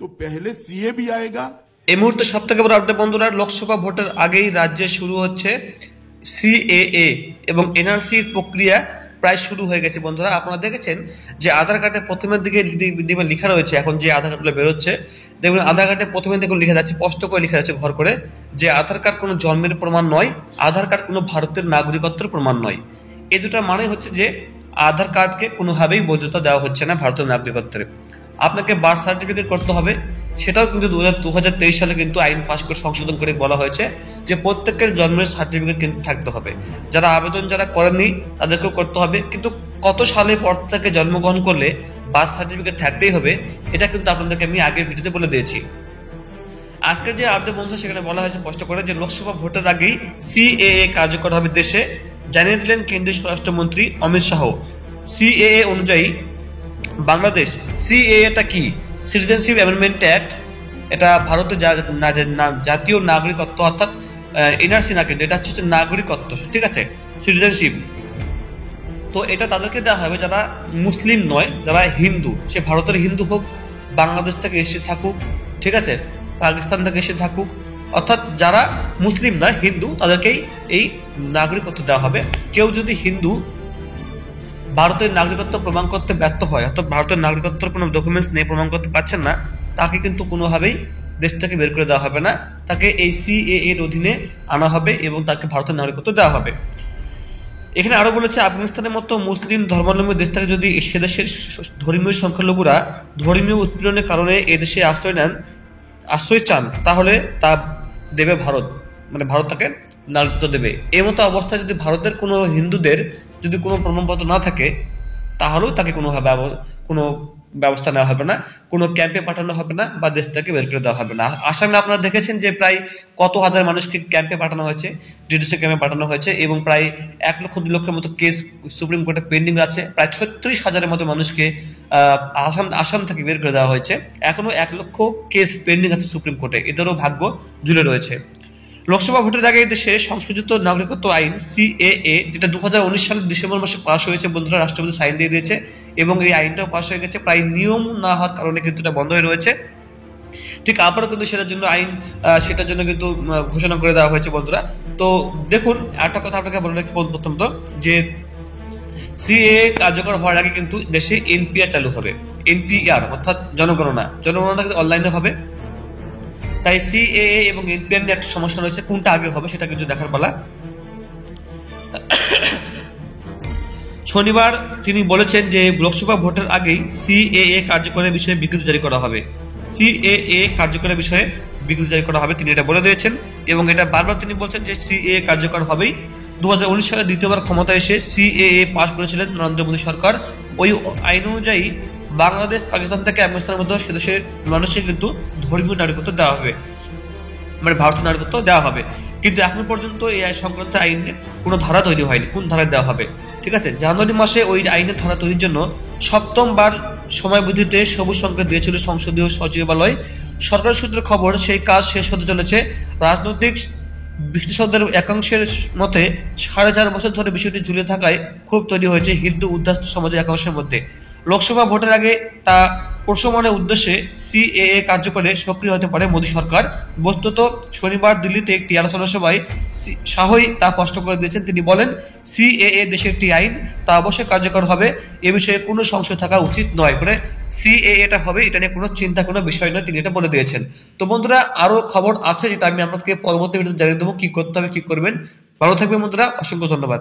तो पहले सीए भी आएगा। এই মুহূর্তে সব থেকে বড় আপডেট বন্ধুরা, লোকসভা ভোটের আগেই রাজ্যে শুরু হচ্ছে সিএএ এবং এনআরসির প্রক্রিয়া প্রায় শুরু হয়ে গেছে বন্ধুরা। আপনারা দেখেছেন যে আধার কার্ডের প্রথমের দিকে দেখবেন লেখা রয়েছে, এখন যে আধার কার্ডগুলো বেরোচ্ছে দেখবেন আধার কার্ডের প্রথমের দিকে লেখা যাচ্ছে, স্পষ্ট করে লেখা যাচ্ছে ঘর করে, যে আধার কার্ড কোনো জন্মের প্রমাণ নয়, আধার কার্ড কোনো ভারতের নাগরিকত্বের প্রমাণ নয়। এই দুটার মানে হচ্ছে যে আধার কার্ডকে কোনোভাবেই বৈধতা দেওয়া হচ্ছে না ভারতের নাগরিকত্বের। আপনাকে বার্থ সার্টিফিকেট করতে হবে, সেটাও কিন্তু 2023 সালে কিন্তু আইন পাশ করে সংশোধন করে বলা হয়েছে যে প্রত্যেকের জন্মের সার্টিফিকেট কিন্তু থাকতে হবে। যারা আবেদন যারা করেননি তাদেরকেও করতে হবে, কিন্তু কত সালে পর থেকে জন্মগ্রহণ করলে বার্থ সার্টিফিকেট থাকতেই হবে, এটা কিন্তু আপনাদেরকে আমি আগের ভিডিওতে বলে দিয়েছি। আজকের যে আপডেট বন্ধু সেখানে বলা হয়েছে স্পষ্ট করে যে লোকসভা ভোটের আগেই সিএএ কার্যকর হবে দেশে, জানিয়ে দিলেন কেন্দ্রীয় স্বরাষ্ট্রমন্ত্রী অমিত শাহ। সিএএ অনুযায়ী বাংলাদেশ, সিএএটা কি? সিটিজেনশিপ অ্যামেন্ডমেন্ট অ্যাক্ট, এটা ভারতের জাতীয় নাগরিকত্ব, অর্থাৎ এনআরসি না, কিন্তু এটা হচ্ছে নাগরিকত্ব, ঠিক আছে, সিটিজেনশিপ। তো এটা তাদেরকে দেওয়া হবে যারা মুসলিম নয়, যারা হিন্দু, সে ভারতের হিন্দু হোক, বাংলাদেশ থেকে এসে থাকুক, ঠিক আছে, পাকিস্তান থেকে এসে থাকুক, অর্থাৎ যারা মুসলিম নয় হিন্দু তাদেরকেই এই নাগরিকত্ব দেওয়া হবে। কেউ যদি হিন্দু ভারতের নাগরিকত্ব প্রমাণ করতে ব্যর্থ হয়, অর্থাৎ ভারতের নাগরিকত্বের কোনো ডকুমেন্টস নেই, প্রমাণ করতে পারছেন না, তাকে কিন্তু কোনোভাবেই দেশ থেকে বের করে দেওয়া হবে না, তাকে এই সিএএ এর অধীনে আনা হবে এবং তাকে ভারতের নাগরিকত্ব দেওয়া হবে। এখানে আরো বলেছে আফগানিস্তানের মতো মুসলিম ধর্মাবলম্বী দেশ থেকে যদি সে দেশের ধর্মীয় সংখ্যালঘুরা ধর্মীয় উৎপীড়নের কারণে এদেশে আশ্রয় চান, তাহলে তা দেবে ভারত, মানে ভারত তাকে নাগরিকত্ব দেবে। এই মতো অবস্থায় যদি ভারতের কোনো হিন্দুদের যদি কোনো প্রমাণপত্র না থাকে, তাহলেও তাকে কোনো ব্যবস্থা নেওয়া হবে না, কোনো ক্যাম্পে পাঠানো হবে না বা দেশ থেকে বের করে দেওয়া হবে না। আসামে আপনারা দেখেছেন যে প্রায় কত হাজার মানুষকে ক্যাম্পে পাঠানো হয়েছে, ডিডিসি ক্যাম্পে পাঠানো হয়েছে, এবং প্রায় 1 লক্ষ 2 লক্ষের মতো কেস সুপ্রিম কোর্টে পেন্ডিং আছে, প্রায় 36,000-এর মতো মানুষকে আসাম থেকে বের করে দেওয়া হয়েছে। এখনো 1 লক্ষ কেস পেন্ডিং আছে সুপ্রিম কোর্টে, এদেরও ভাগ্য ঝুলে রয়েছে। লোকসভা ভোটের আগে দেশে সংশোধিত নাগরিকত্ব আইন সিএএ, যেটা 2019 সালের ডিসেম্বর মাসে পাশ হয়েছে বন্ধুরা, রাষ্ট্রপতি সাইন দিয়ে দিয়েছে এবং এই আইনটাও পাশ হয়ে গেছে, প্রায় নিয়ম না হওয়ার কারণে কিন্তু এটা বন্ধ হয়ে রয়েছে। ঠিক আবারও কিন্তু সেটার জন্য কিন্তু ঘোষণা করে দেওয়া হয়েছে বন্ধুরা। তো দেখুন, একটা কথা আপনাকে বলে রাখি প্রথমত, যে সিএএ কার্যকর হওয়ার আগে কিন্তু দেশে এনপিআর চালু হবে। এনপিআর অর্থাৎ জনগণনা কিন্তু অনলাইনে হবে। তাই সিএএ এবং এনপিআর নিয়ে একটা সমস্যা রয়েছে, কোনটা আগে হবে সেটা কিন্তু দেখার পালা। শনিবার তিনি বলেছেন যে লোকসভা ভোটের আগেই সিএএ কার্যকরের বিষয়ে বিজ্ঞপ্তি জারি করা হবে। সিএএ কার্যকরের বিষয়ে বিজ্ঞপ্তি জারি করা হবে, তিনি এটা বলে দিয়েছেন এবং এটা বারবার তিনি বলছেন যে সিএএ কার্যকর হবেই। 2019 সালে দ্বিতীয়বার ক্ষমতায় এসে সিএএ পাশ করেছিলেন নরেন্দ্র মোদী সরকার। ওই আইন অনুযায়ী বাংলাদেশ, পাকিস্তান থেকে আফগানিস্তানের মতো সে দেশের মানুষকে কিন্তু ধর্মীয় নাগরিকত্ব দেওয়া হবে, মানে ভারতীয় নাগরিকত্ব দেওয়া হবে। কিন্তু এখন পর্যন্ত এই সংক্রান্ত আইনে কোনো ধারা তৈরি হয়নি, কোন ধারায় দেওয়া হবে, ঠিক আছে। জানুয়ারি মাসে ওই আইনের ধারা তৈরির জন্য 7বার সময় বৃদ্ধিতে সবুজ সংকেত দিয়েছিল সংসদীয় সচিবালয়। সরকার সূত্রের খবর, সেই কাজ শেষ হতে চলেছে। রাজনৈতিক বিশ্লেষকদের একাংশের মতে 4.5 বছর ধরে বিষয়টি ঝুলে থাকায় ক্ষোভ তৈরি হয়েছে হিন্দু উদ্বাস্তু সমাজের একাংশের মধ্যে। লোকসভা ভোটের আগে তা প্রশমনের উদ্দেশ্যে সিএএ কার্যকরে সক্রিয় হতে পারে মোদী সরকার। বস্তুত শনিবার দিল্লিতে একটি আলোচনা সভায় শাহই তা স্পষ্ট করে দিয়েছেন। তিনি বলেন, সিএএ দেশের একটি আইন, তা অবশ্যই কার্যকর হবে, এ বিষয়ে কোনো সংশয় থাকা উচিত নয়, মানে সিএএটা হবে, এটা নিয়ে কোনো চিন্তা কোনো বিষয় নয়, তিনি এটা বলে দিয়েছেন। তো বন্ধুরা, আরো খবর আছে যেটা আমি আপনাদেরকে পরবর্তী ভিডিওতে জানিয়ে দেবো কি করতে হবে, কি করবেন। ভালো থাকবেন বন্ধুরা, অসংখ্য ধন্যবাদ।